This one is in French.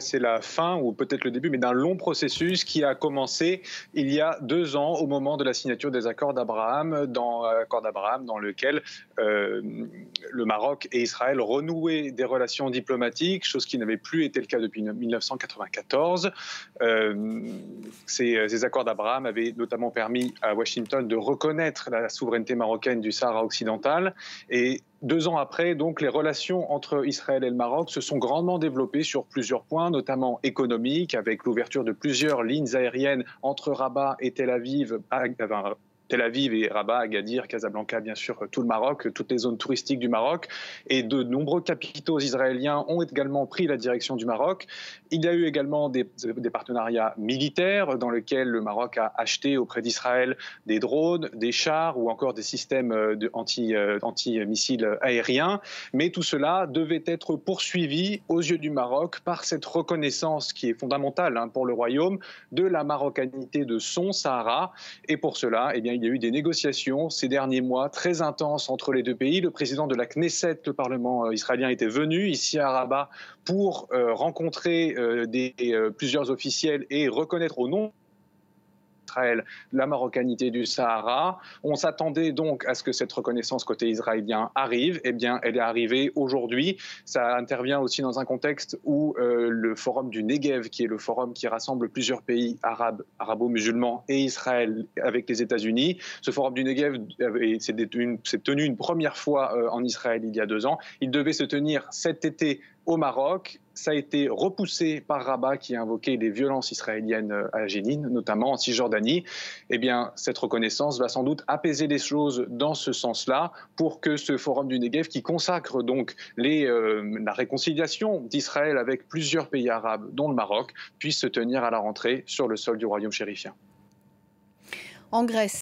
c'est la fin ou peut-être le début, mais d'un long processus qui a commencé il y a 2 ans au moment de la signature des accords d'Abraham, dans lequel le Maroc et Israël renouaient des relations diplomatiques, chose qui n'avait plus été le cas depuis 1994. Ces accords d'Abraham avaient notamment permis à Washington de reconnaître la souveraineté marocaine du Sahara occidental. Et 2 ans après, donc, les relations entre Israël et le Maroc se sont grandement développées sur plusieurs points, notamment économiques, avec l'ouverture de plusieurs lignes aériennes entre Rabat et Tel Aviv, Tel Aviv et Rabat, Agadir, Casablanca, bien sûr, tout le Maroc, toutes les zones touristiques du Maroc. Et de nombreux capitaux israéliens ont également pris la direction du Maroc. Il y a eu également des partenariats militaires dans lesquels le Maroc a acheté auprès d'Israël des drones, des chars ou encore des systèmes anti-missiles aériens. Mais tout cela devait être poursuivi aux yeux du Maroc par cette reconnaissance qui est fondamentale pour le royaume de la marocanité de son Sahara. Et pour cela, eh bien, il y a eu des négociations ces derniers mois très intenses entre les deux pays. Le président de la Knesset, le Parlement israélien, était venu ici à Rabat pour rencontrer plusieurs officiels et reconnaître au nom d'Israël la marocanité du Sahara. On s'attendait donc à ce que cette reconnaissance côté israélien arrive. Eh bien, elle est arrivée aujourd'hui. Ça intervient aussi dans un contexte où le forum du Negev, qui est le forum qui rassemble plusieurs pays arabes, arabo-musulmans et Israël avec les États-Unis. Ce forum du Negev s'est tenu une première fois en Israël il y a 2 ans. Il devait se tenir cet été au Maroc. Ça a été repoussé par Rabat qui a invoqué les violences israéliennes à Jénine, notamment en Cisjordanie. Eh bien, cette reconnaissance va sans doute apaiser les choses dans ce sens-là pour que ce forum du Negev, qui consacre donc la réconciliation d'Israël avec plusieurs pays arabes, dont le Maroc, puisse se tenir à la rentrée sur le sol du royaume chérifien. En Grèce,